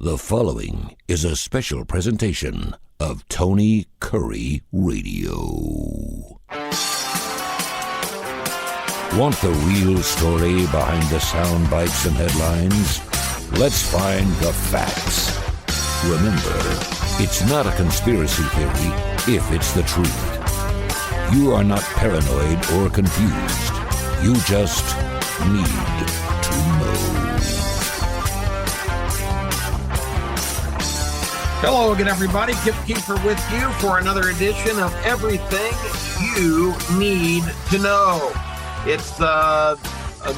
The following is a special presentation of Tony Kurre Radio. Want the real story behind the sound bites and headlines? Let's find the facts. Remember, it's not a conspiracy theory if it's the truth. You are not paranoid or confused. You just need to know. Hello again, everybody. Keefer with you for another edition of Everything You Need to Know. It's a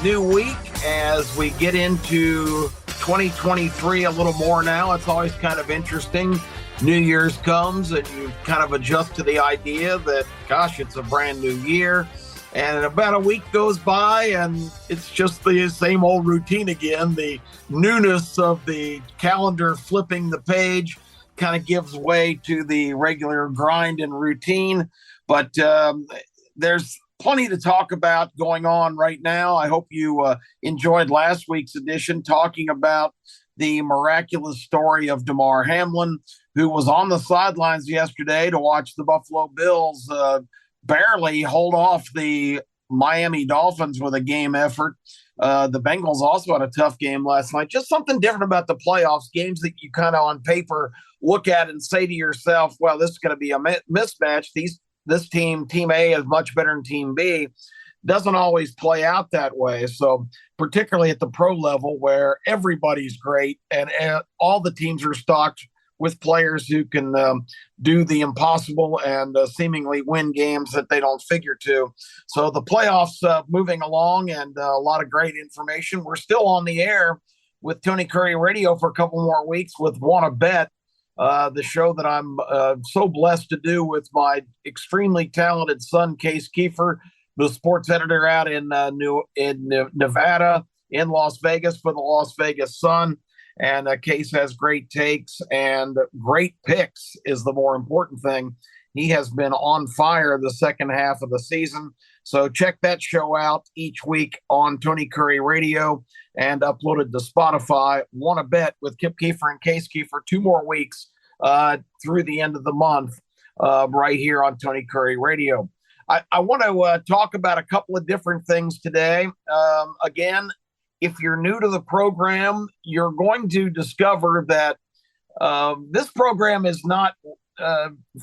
new week as we get into 2023 a little more now. It's always kind of interesting. New Year's comes and you kind of adjust to the idea that, gosh, it's a brand new year. And about a week goes by and it's just the same old routine again. The newness of the calendar flipping the page kind of gives way to the regular grind and routine. But there's plenty to talk about going on right now. I hope you enjoyed last week's edition talking about the miraculous story of Damar Hamlin, who was on the sidelines yesterday to watch the Buffalo Bills barely hold off the Miami Dolphins with a game effort. The Bengals also had a tough game last night. Just something different about the playoffs, games that you kind of on paper look at and say to yourself, well, this is going to be a mismatch. This team A, is much better than Team B. Doesn't always play out that way. So particularly at the pro level where everybody's great and all the teams are stocked with players who can do the impossible and seemingly win games that they don't figure to. So the playoffs moving along and a lot of great information. We're still on the air with Tony Kurre Radio for a couple more weeks with Wanna Bet, the show that I'm so blessed to do with my extremely talented son, Keefer, the sports editor out in Nevada, in Las Vegas for the Las Vegas Sun. And Case has great takes and great picks is the more important thing. He has been on fire the second half of the season. So check that show out each week on Tony Kurre Radio and uploaded to Spotify. Wanna Bet with Kip Keefer and Case Keefer 2 more weeks through the end of the month right here on Tony Kurre Radio. I want to talk about a couple of different things today. Again, if you're new to the program, you're going to discover that this program is not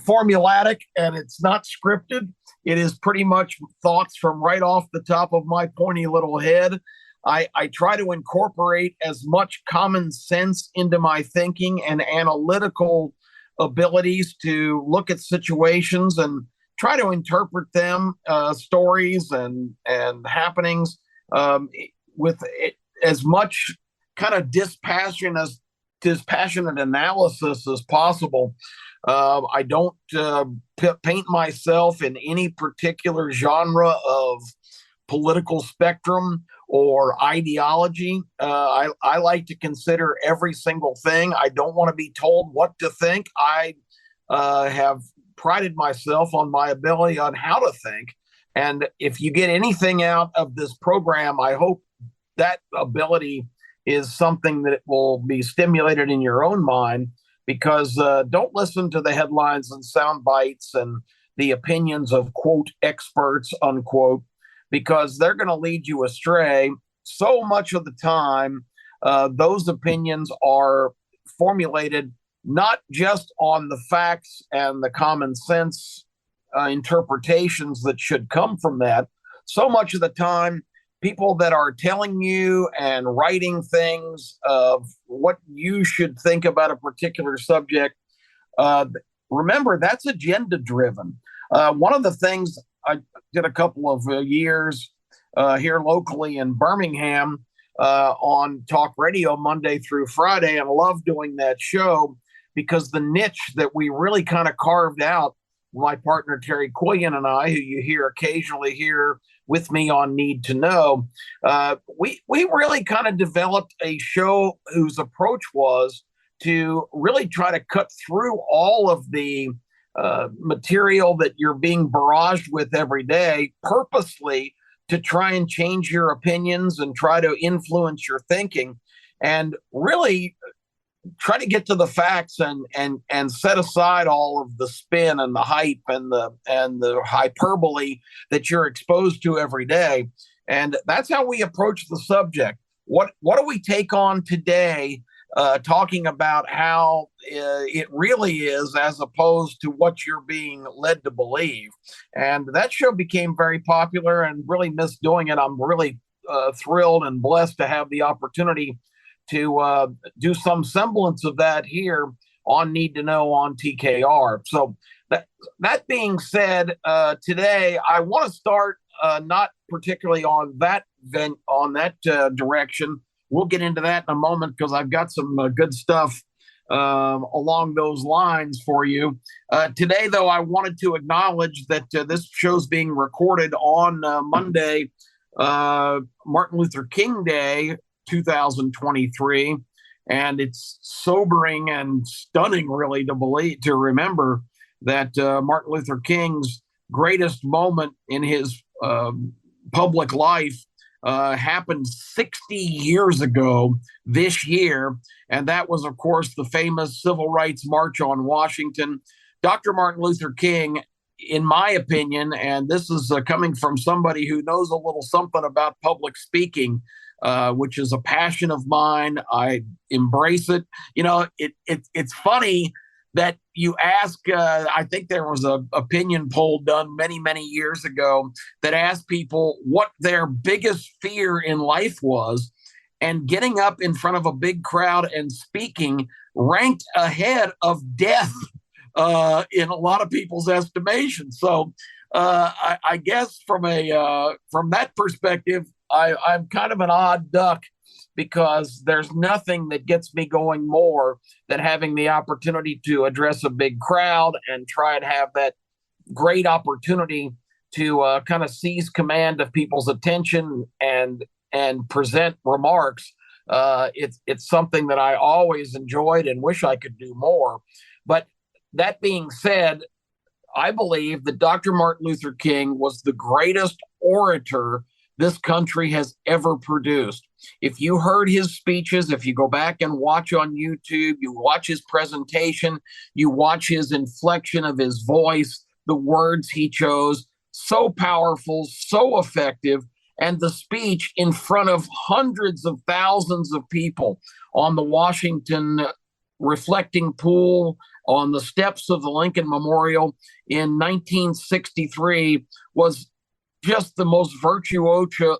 formulatic and it's not scripted. It is pretty much thoughts from right off the top of my pointy little head. I try to incorporate as much common sense into my thinking and analytical abilities to look at situations and try to interpret them, stories and happenings with as much kind of dispassionate analysis as possible. I don't paint myself in any particular genre of political spectrum or ideology. I like to consider every single thing. I don't want to be told what to think. I have prided myself on my ability on how to think. And if you get anything out of this program, I hope that ability is something that will be stimulated in your own mind, because don't listen to the headlines and sound bites and the opinions of, quote, experts, unquote, because they're going to lead you astray. So much of the time, those opinions are formulated not just on the facts and the common sense interpretations that should come from that. So much of the time, people that are telling you and writing things of what you should think about a particular subject, remember, that's agenda driven. One of the things I did a couple of years here locally in Birmingham on talk radio Monday through Friday, and I love doing that show because the niche that we really kind of carved out, my partner Terre Quillian and I, who you hear occasionally here with me on Need to Know, we really kind of developed a show whose approach was to really try to cut through all of the material that you're being barraged with every day purposely to try and change your opinions and try to influence your thinking. And really, try to get to the facts and set aside all of the spin and the hype and the hyperbole that you're exposed to every day. And that's how we approach the subject. What do we take on today, talking about how it really is, as opposed to what you're being led to believe? And that show became very popular, and really miss doing it. I'm really thrilled and blessed to have the opportunity to do some semblance of that here on Need to Know on TKR. So that being said, today I want to start not particularly on that direction. We'll get into that in a moment, because I've got some good stuff along those lines for you. Today, though, I wanted to acknowledge that this show's being recorded on Monday, Martin Luther King Day, 2023, and it's sobering and stunning, really, to remember that Martin Luther King's greatest moment in his public life happened 60 years ago this year, and that was, of course, the famous Civil Rights March on Washington. Dr. Martin Luther King, in my opinion, and this is coming from somebody who knows a little something about public speaking, which is a passion of mine. I embrace it. It's funny that you ask, I think there was an opinion poll done many, many years ago that asked people what their biggest fear in life was, and getting up in front of a big crowd and speaking ranked ahead of death in a lot of people's estimation. So I guess from that perspective, I'm kind of an odd duck, because there's nothing that gets me going more than having the opportunity to address a big crowd and try and have that great opportunity to kind of seize command of people's attention and present remarks. It's something that I always enjoyed and wish I could do more. But that being said, I believe that Dr. Martin Luther King was the greatest orator this country has ever produced. If you heard his speeches, if you go back and watch on YouTube, you watch his presentation, you watch his inflection of his voice, the words he chose, so powerful, so effective, and the speech in front of hundreds of thousands of people on the Washington reflecting pool, on the steps of the Lincoln Memorial in 1963 was just the most virtuoso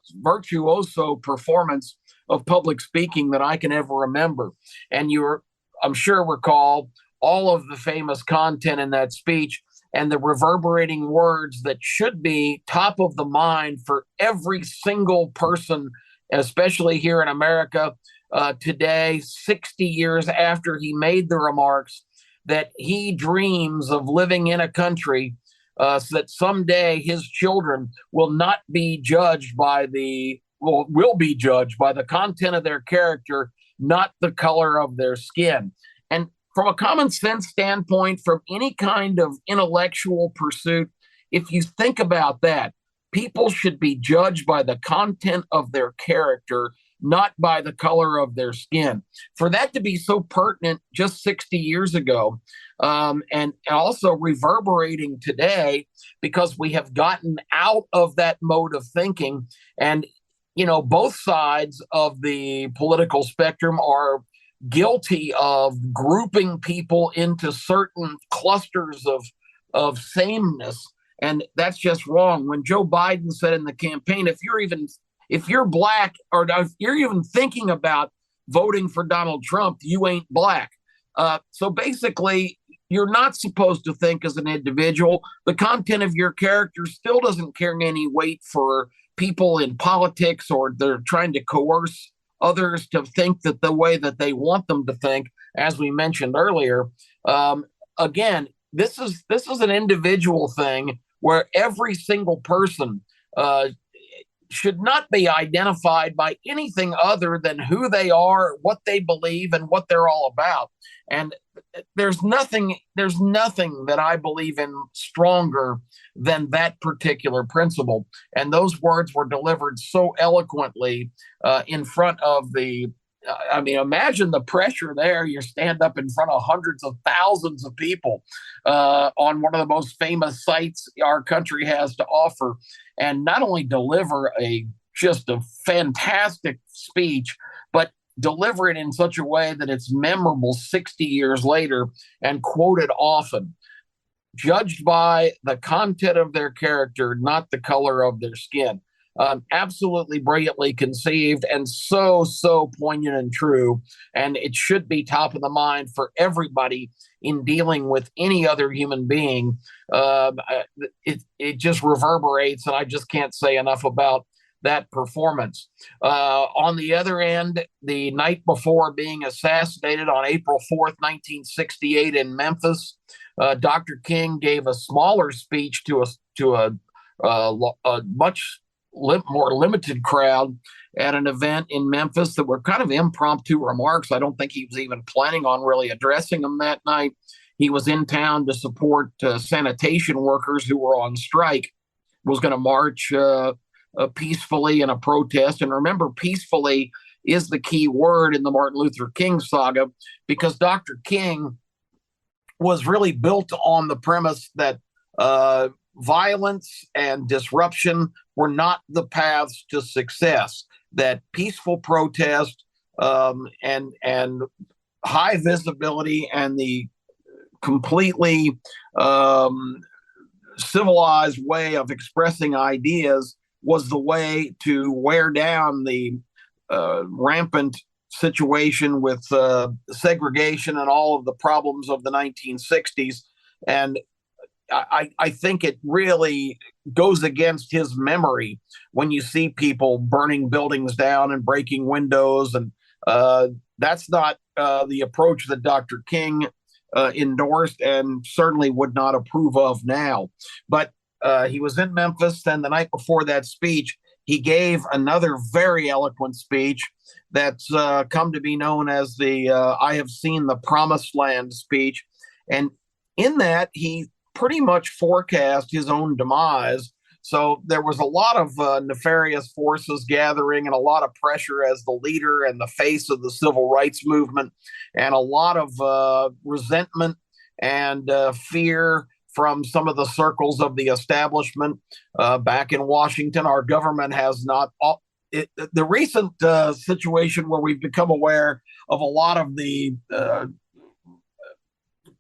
performance of public speaking that I can ever remember. And I'm sure, recall all of the famous content in that speech and the reverberating words that should be top of the mind for every single person, especially here in America today, 60 years after he made the remarks, that he dreams of living in a country so that someday his children will be judged by the content of their character, not the color of their skin. And from a common sense standpoint, from any kind of intellectual pursuit, if you think about that, people should be judged by the content of their character, not by the color of their skin. For that to be so pertinent just 60 years ago, and also reverberating today, because we have gotten out of that mode of thinking. And, both sides of the political spectrum are guilty of grouping people into certain clusters of sameness. And that's just wrong. When Joe Biden said in the campaign, if you're black, or if you're even thinking about voting for Donald Trump, you ain't black. So basically, you're not supposed to think as an individual. The content of your character still doesn't carry any weight for people in politics, or they're trying to coerce others to think that the way that they want them to think, as we mentioned earlier. Again, this is an individual thing where every single person should not be identified by anything other than who they are, what they believe, and what they're all about. And there's nothing that I believe in stronger than that particular principle. And those words were delivered so eloquently in front of the I mean, imagine the pressure there. You stand up in front of hundreds of thousands of people on one of the most famous sites our country has to offer, and not only deliver a just a fantastic speech, but deliver it in such a way that it's memorable 60 years later and quoted often, judged by the content of their character, not the color of their skin. Absolutely brilliantly conceived and so poignant and true. And it should be top of the mind for everybody in dealing with any other human being. It just reverberates, and I just can't say enough about that performance. On the other end, the night before being assassinated on April 4th, 1968, in Memphis, Dr. King gave a smaller speech to a much more limited crowd at an event in Memphis that were kind of impromptu remarks. I don't think he was even planning on really addressing them that night. He was in town to support sanitation workers who were on strike, was going to march peacefully in a protest. And remember, peacefully is the key word in the Martin Luther King saga, because Dr. King was really built on the premise that violence and disruption were not the paths to success, that peaceful protest and high visibility and the completely civilized way of expressing ideas was the way to wear down the rampant situation with segregation and all of the problems of the 1960s. And I think it really goes against his memory when you see people burning buildings down and breaking windows. And that's not the approach that Dr. King endorsed and certainly would not approve of now. But he was in Memphis, and the night before that speech, he gave another very eloquent speech that's come to be known as the I Have Seen the Promised Land speech. And in that, he pretty much forecast his own demise. So there was a lot of nefarious forces gathering and a lot of pressure as the leader and the face of the civil rights movement, and a lot of resentment and fear from some of the circles of the establishment back in Washington. Our government has not. The recent situation where we've become aware of a lot of the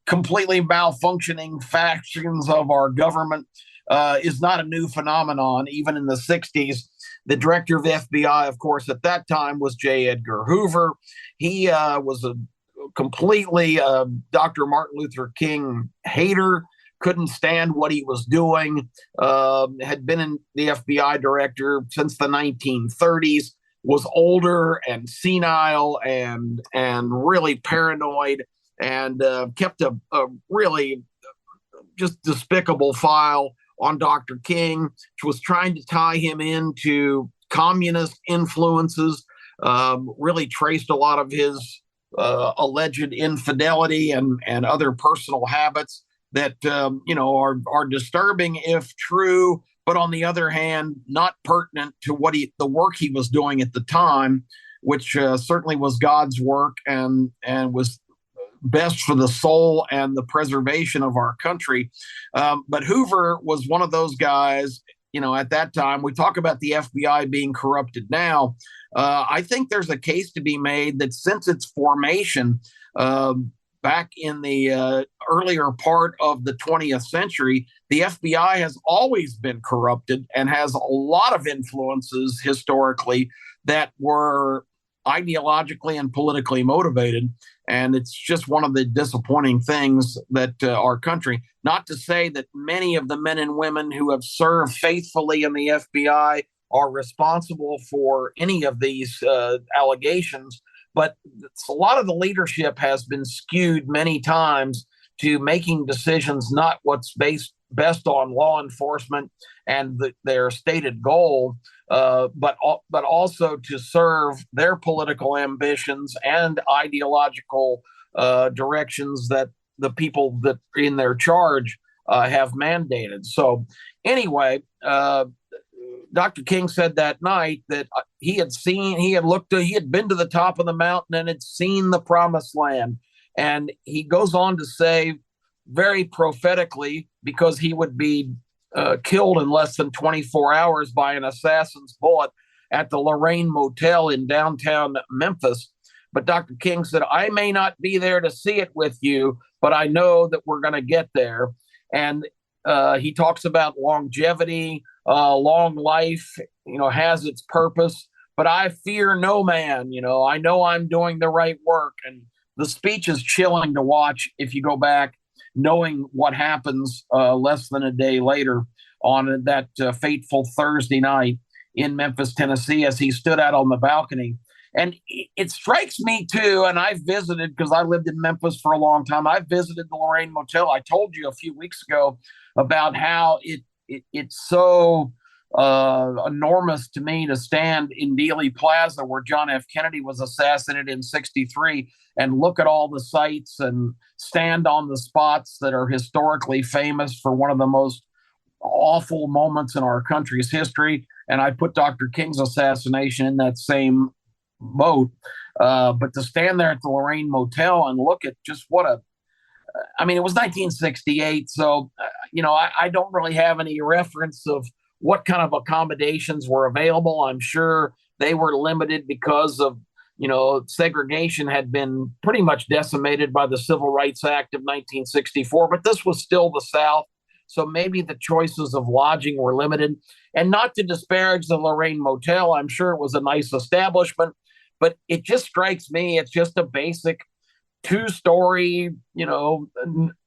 completely malfunctioning factions of our government is not a new phenomenon. Even in the 60s, the director of the FBI, of course, at that time was J. Edgar Hoover. He was a completely Dr. Martin Luther King hater, couldn't stand what he was doing, had been in the FBI director since the 1930s, was older and senile and really paranoid, and kept a really just despicable file on Dr. King, which was trying to tie him into communist influences, really traced a lot of his alleged infidelity and other personal habits that are disturbing if true, but on the other hand, not pertinent to the work he was doing at the time, which certainly was God's work and was best for the soul and the preservation of our country. But Hoover was one of those guys, at that time. We talk about the FBI being corrupted now. I think there's a case to be made that since its formation back in the earlier part of the 20th century, the FBI has always been corrupted and has a lot of influences historically that were ideologically and politically motivated. And it's just one of the disappointing things that our country, not to say that many of the men and women who have served faithfully in the FBI are responsible for any of these allegations, but a lot of the leadership has been skewed many times to making decisions not what's best on law enforcement and their stated goal, but also to serve their political ambitions and ideological directions that the people that are in their charge have mandated. So anyway, Dr. King said that night that he had been to the top of the mountain and had seen the promised land. And he goes on to say very prophetically, because he would be killed in less than 24 hours by an assassin's bullet at the Lorraine Motel in downtown Memphis. But Dr. King said, I may not be there to see it with you, but I know that we're going to get there. And he talks about longevity, long life, has its purpose, but I fear no man. I know I'm doing the right work. And the speech is chilling to watch if you go back, knowing what happens less than a day later on that fateful Thursday night in Memphis, Tennessee, as he stood out on the balcony. And it strikes me, too, and I've visited, because I lived in Memphis for a long time, I've visited the Lorraine Motel. I told you a few weeks ago about how it's so enormous to me to stand in Dealey Plaza, where John F. Kennedy was assassinated in '63, and look at all the sites and stand on the spots that are historically famous for one of the most awful moments in our country's history. And I put Dr. King's assassination in that same boat. But to stand there at the Lorraine Motel and look at just it was 1968. So, I don't really have any reference of what kind of accommodations were available. I'm sure they were limited because of, segregation had been pretty much decimated by the Civil Rights Act of 1964, but this was still the South. So maybe the choices of lodging were limited. And not to disparage the Lorraine Motel, I'm sure it was a nice establishment, but it just strikes me, it's just a basic two-story,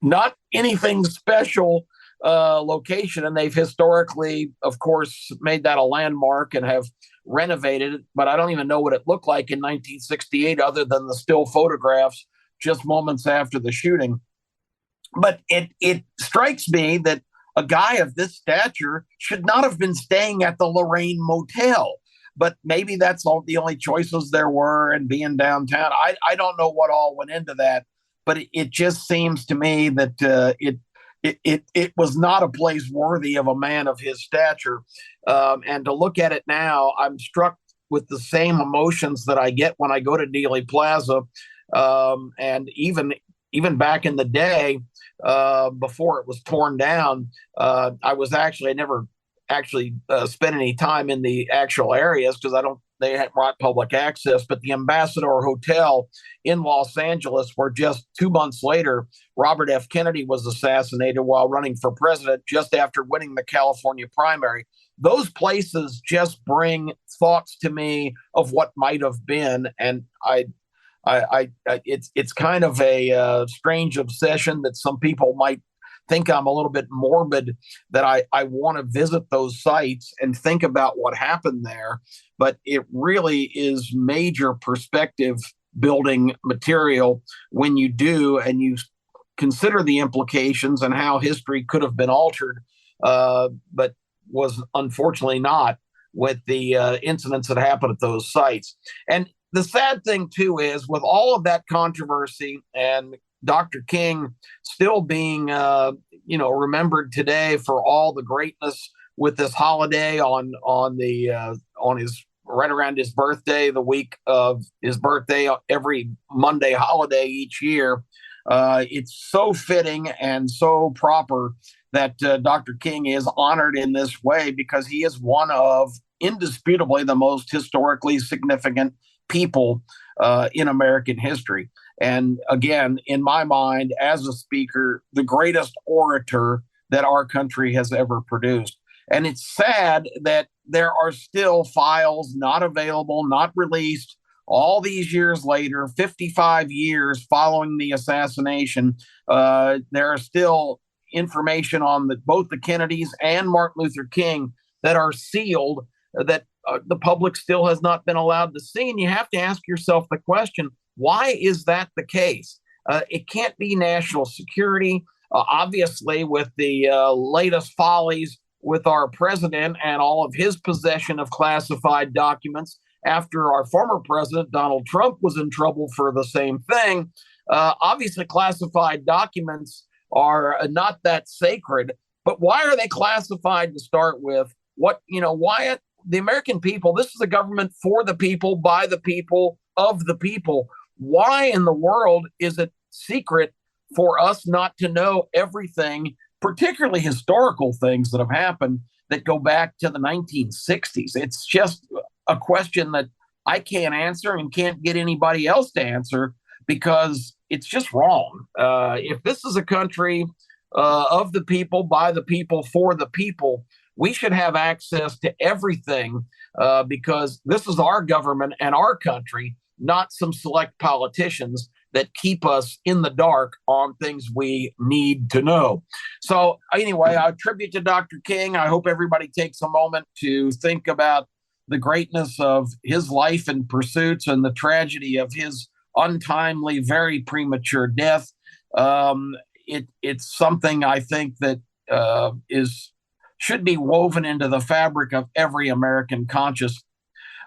not anything special location. And they've historically, of course, made that a landmark and have renovated it. But I don't even know what it looked like in 1968 other than the still photographs just moments after the shooting. But it strikes me that a guy of this stature should not have been staying at the Lorraine Motel. But maybe that's the only choices there were, and being downtown. I don't know what all went into that, but it just seems to me that it was not a place worthy of a man of his stature. And to look at it now, I'm struck with the same emotions that I get when I go to Dealey Plaza. And even back in the day, before it was torn down, I never actually spent any time in the actual areas because they had public access, but the Ambassador Hotel in Los Angeles, where just 2 months later, Robert F. Kennedy was assassinated while running for president just after winning the California primary. Those places just bring thoughts to me of what might have been. And it's kind of a strange obsession that some people might think I'm a little bit morbid, that I want to visit those sites and think about what happened there. But it really is major perspective building material when you do, and you consider the implications and how history could have been altered, but was unfortunately not, with the incidents that happened at those sites. And the sad thing, too, is with all of that controversy and Dr. King still being, remembered today for all the greatness with this holiday on his right around his birthday, the week of his birthday, every Monday holiday each year. It's so fitting and so proper that Dr. King is honored in this way, because he is one of indisputably the most historically significant people in American history. And again, in my mind, as a speaker, the greatest orator that our country has ever produced. And it's sad that there are still files not available, not released, all these years later, 55 years following the assassination. There are still information on both the Kennedys and Martin Luther King that are sealed, that the public still has not been allowed to see. And you have to ask yourself the question, why is that the case? It can't be national security. Obviously, with the latest follies with our president and all of his possession of classified documents, after our former president, Donald Trump, was in trouble for the same thing. Obviously, classified documents are not that sacred. But why are they classified to start with? Why the American people, this is a government for the people, by the people, of the people. Why in the world is it secret for us not to know everything, particularly historical things that have happened that go back to the 1960s? It's just a question that I can't answer and can't get anybody else to answer because it's just wrong. If this is a country of the people, by the people, for the people, we should have access to everything because this is our government and our country, not some select politicians that keep us in the dark on things we need to know. So anyway, I tribute to Dr. King. I hope everybody takes a moment to think about the greatness of his life and pursuits and the tragedy of his untimely, very premature death. It's something I think that should be woven into the fabric of every American conscious.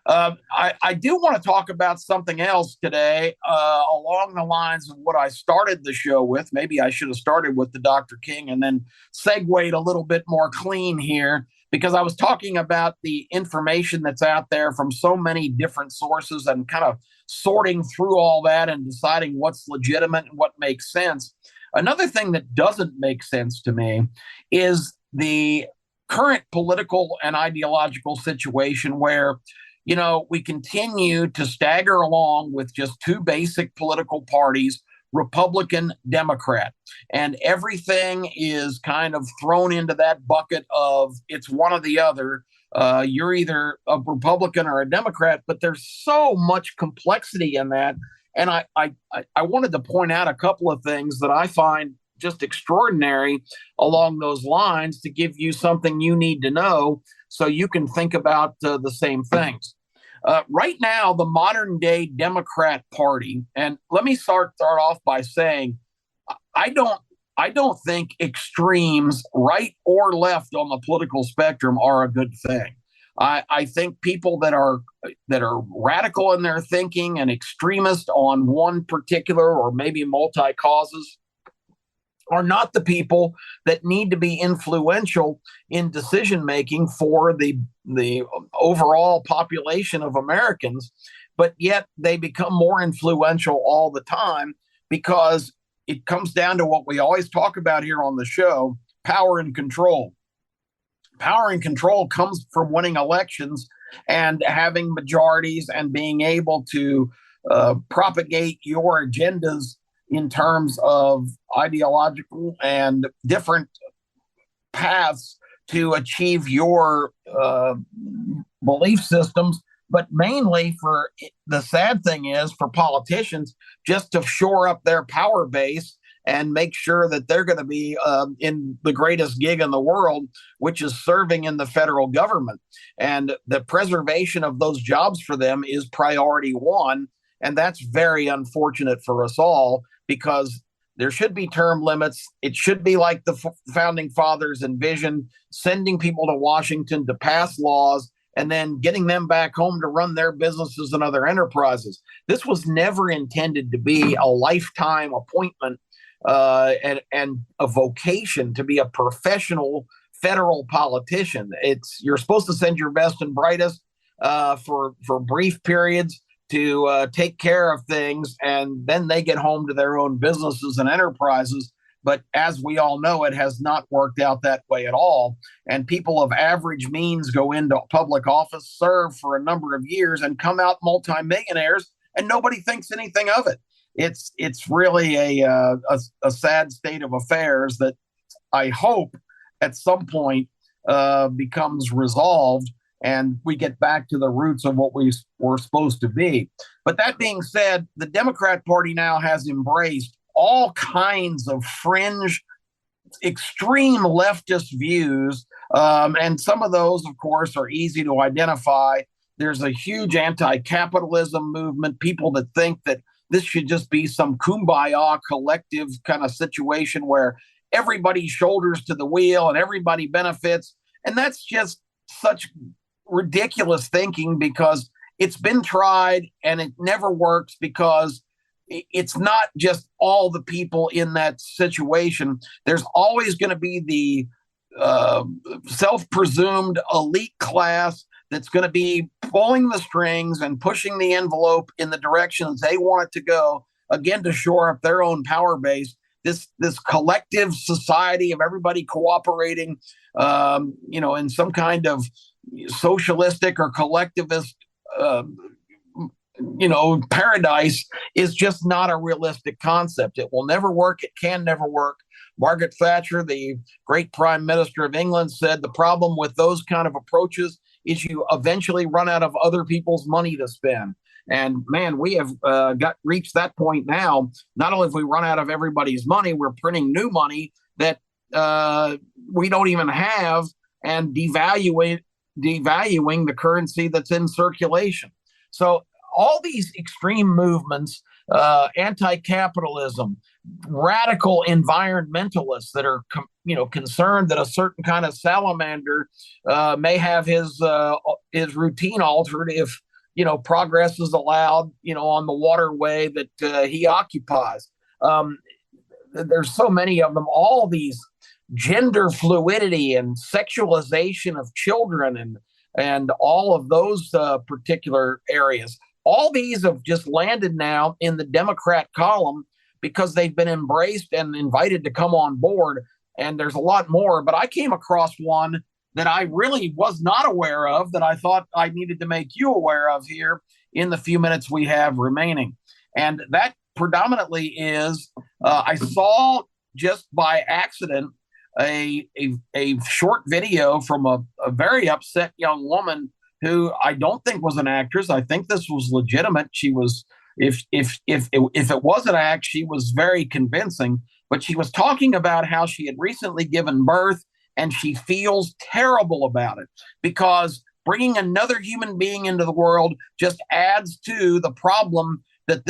I do want to talk about something else today along the lines of what I started the show with. Maybe I should have started with the Dr. King and then segued a little bit more clean here because I was talking about the information that's out there from so many different sources and kind of sorting through all that and deciding what's legitimate and what makes sense. Another thing that doesn't make sense to me is the current political and ideological situation where we continue to stagger along with just two basic political parties, Republican, Democrat, and everything is kind of thrown into that bucket of it's one or the other. You're either a Republican or a Democrat, but there's so much complexity in that. And I wanted to point out a couple of things that I find just extraordinary along those lines to give you something you need to know so you can think about the same things. Right now, the modern day Democrat Party, and let me start off by saying, I don't think extremes, right or left on the political spectrum, are a good thing. I think people that are radical in their thinking and extremist on one particular or maybe multi causes are not the people that need to be influential in decision making for the overall population of Americans, but yet they become more influential all the time because it comes down to what we always talk about here on the show: power and control. Power and control comes from winning elections and having majorities and being able to propagate your agendas in terms of ideological and different paths to achieve your belief systems. But mainly, for the sad thing is for politicians just to shore up their power base and make sure that they're going to be in the greatest gig in the world, which is serving in the federal government. And the preservation of those jobs for them is priority one. And that's very unfortunate for us all, because there should be term limits. It should be like the founding fathers envisioned, sending people to Washington to pass laws and then getting them back home to run their businesses and other enterprises. This was never intended to be a lifetime appointment and a vocation to be a professional federal politician. You're supposed to send your best and brightest for brief periods to take care of things, and then they get home to their own businesses and enterprises. But as we all know, it has not worked out that way at all. And people of average means go into public office, serve for a number of years, and come out multimillionaires, and nobody thinks anything of it. It's really a sad state of affairs that I hope at some point becomes resolved and we get back to the roots of what we were supposed to be. But that being said, the Democrat Party now has embraced all kinds of fringe, extreme leftist views. And some of those, of course, are easy to identify. There's a huge anti-capitalism movement, people that think that this should just be some kumbaya collective kind of situation where everybody shoulders to the wheel and everybody benefits. And that's just such ridiculous thinking, because it's been tried and it never works, because it's not just all the people in that situation. There's always going to be uh, self-presumed elite class that's going to be pulling the strings and pushing the envelope in the directions they want it to go, again, to shore up their own power base. This collective society of everybody cooperating, in some kind of socialistic or collectivist, uh, paradise is just not a realistic concept. It will never work. It can never work. Margaret Thatcher, the great Prime Minister of England, said the problem with those kind of approaches is you eventually run out of other people's money to spend. And man, we have reached that point now. Not only have we run out of everybody's money, we're printing new money that we don't even have, and devaluing the currency that's in circulation. So all these extreme movements, anti-capitalism, radical environmentalists that are concerned that a certain kind of salamander may have his routine altered if progress is allowed on the waterway that he occupies. There's so many of them. All these gender fluidity and sexualization of children and all of those particular areas. All these have just landed now in the Democrat column because they've been embraced and invited to come on board. And there's a lot more, but I came across one that I really was not aware of that I thought I needed to make you aware of here in the few minutes we have remaining. And that predominantly is, I saw just by accident a short video from a very upset young woman who I don't think was an actress. I think this was legitimate. She was, if it was an act, she was very convincing. But she was talking about how she had recently given birth and she feels terrible about it because bringing another human being into the world just adds to the problem that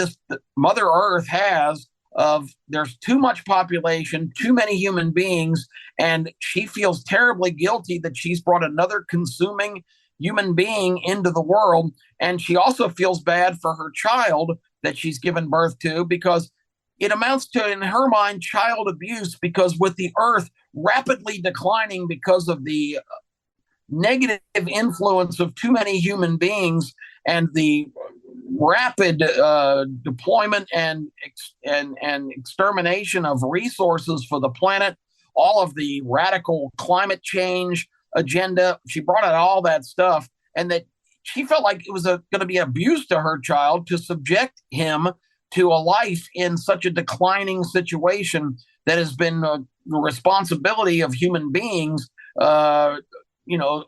Mother Earth has of there's too much population, too many human beings, and she feels terribly guilty that she's brought another consuming human being into the world. And she also feels bad for her child that she's given birth to because it amounts to, in her mind, child abuse, because with the earth rapidly declining because of the negative influence of too many human beings and the rapid deployment and extermination of resources for the planet, all of the radical climate change agenda. She brought out all that stuff, and that she felt like it was going to be abuse to her child to subject him to a life in such a declining situation that has been the responsibility of human beings,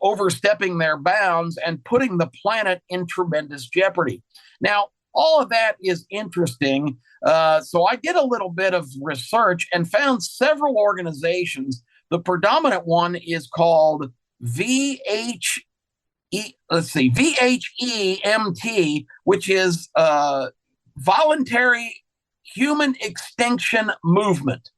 overstepping their bounds and putting the planet in tremendous jeopardy. Now, all of that is interesting. So I did a little bit of research and found several organizations. The predominant one is called VHEMT, which is Voluntary Human Extinction Movement.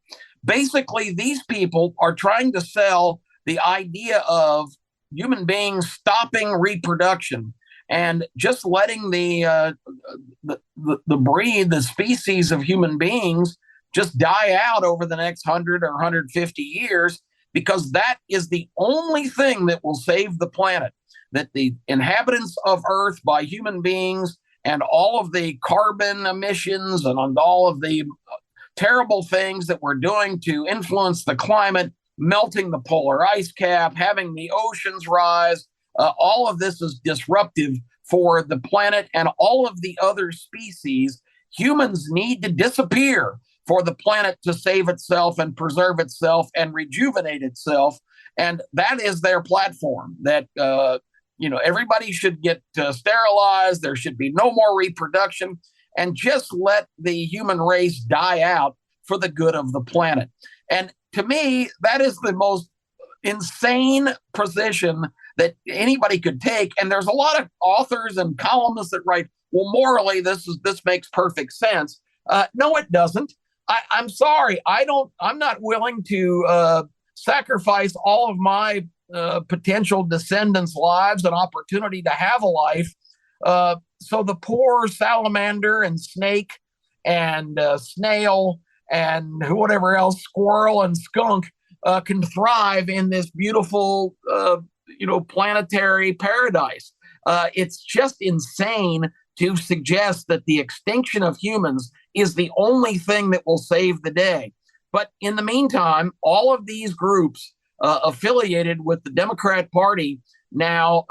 Basically, these people are trying to sell the idea of human beings stopping reproduction and just letting the breed, the species of human beings, just die out over the next 100 or 150 years, because that is the only thing that will save the planet. That the inhabitants of Earth, by human beings, and all of the carbon emissions and on all of the terrible things that we're doing to influence the climate, melting the polar ice cap, having the oceans rise, all of this is disruptive for the planet and all of the other species. Humans need to disappear for the planet to save itself and preserve itself and rejuvenate itself. And that is their platform, that everybody should get sterilized. There should be no more reproduction, and just let the human race die out for the good of the planet. And to me, that is the most insane position that anybody could take. And there's a lot of authors and columnists that write, well, morally, this makes perfect sense. No, it doesn't. I'm sorry. I'm not willing to sacrifice all of my potential descendants' lives and opportunity to have a life. So the poor salamander and snake and snail and whatever else, squirrel and skunk, can thrive in this beautiful, planetary paradise. It's just insane to suggest that the extinction of humans is the only thing that will save the day. But in the meantime, all of these groups affiliated with the Democrat Party now,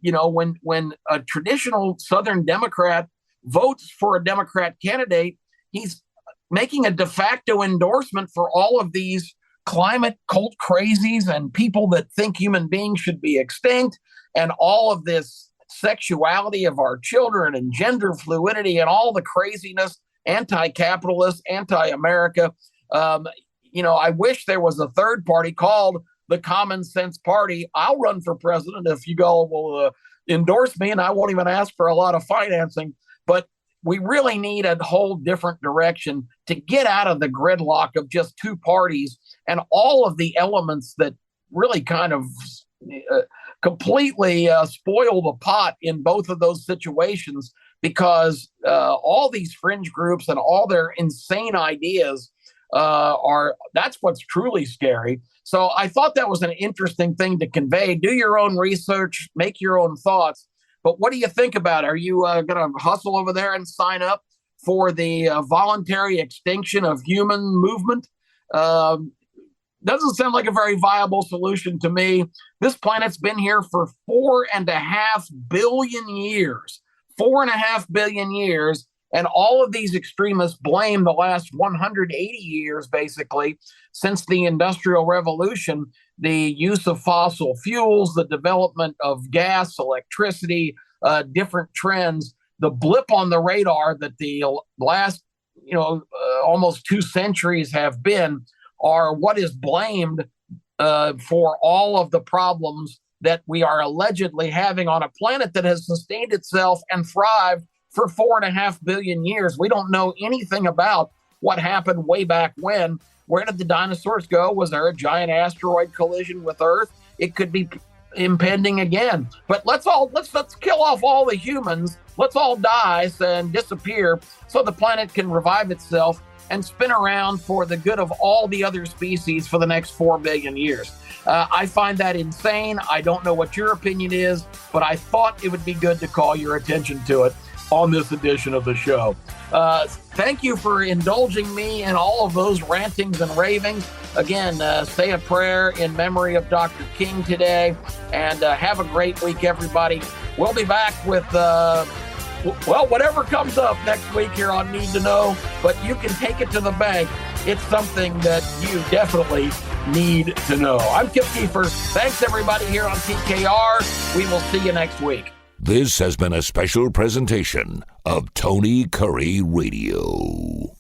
when a traditional Southern Democrat votes for a Democrat candidate, he's making a de facto endorsement for all of these climate cult crazies and people that think human beings should be extinct, and all of this sexuality of our children and gender fluidity and all the craziness, anti-capitalist, anti-America. I wish there was a third party called the Common Sense Party. I'll run for president if you all will endorse me, and I won't even ask for a lot of financing. But we really need a whole different direction to get out of the gridlock of just two parties and all of the elements that really kind of completely spoil the pot in both of those situations, because all these fringe groups and all their insane ideas that's what's truly scary. So I thought that was an interesting thing to convey. Do your own research, make your own thoughts. But what do you think about it? Are you going to hustle over there and sign up for the voluntary extinction of human movement? Doesn't sound like a very viable solution to me. This planet's been here for 4.5 billion years. 4.5 billion years. And all of these extremists blame the last 180 years, basically, since the Industrial Revolution, the use of fossil fuels, the development of gas, electricity, different trends, the blip on the radar that the last, almost 2 centuries have been, are what is blamed for all of the problems that we are allegedly having on a planet that has sustained itself and thrived for 4.5 billion years. We don't know anything about what happened way back when. Where did the dinosaurs go? Was there a giant asteroid collision with Earth? It could be impending again. But let's kill off all the humans. Let's all die and disappear so the planet can revive itself and spin around for the good of all the other species for the next 4 billion years. I find that insane. I don't know what your opinion is, but I thought it would be good to call your attention to it on this edition of the show. Thank you for indulging me in all of those rantings and ravings. Again, say a prayer in memory of Dr. King today, and have a great week, everybody. We'll be back with, whatever comes up next week here on Need to Know, but you can take it to the bank. It's something that you definitely need to know. I'm Keefer. Thanks, everybody, here on TKR. We will see you next week. This has been a special presentation of Tony Kurre Radio.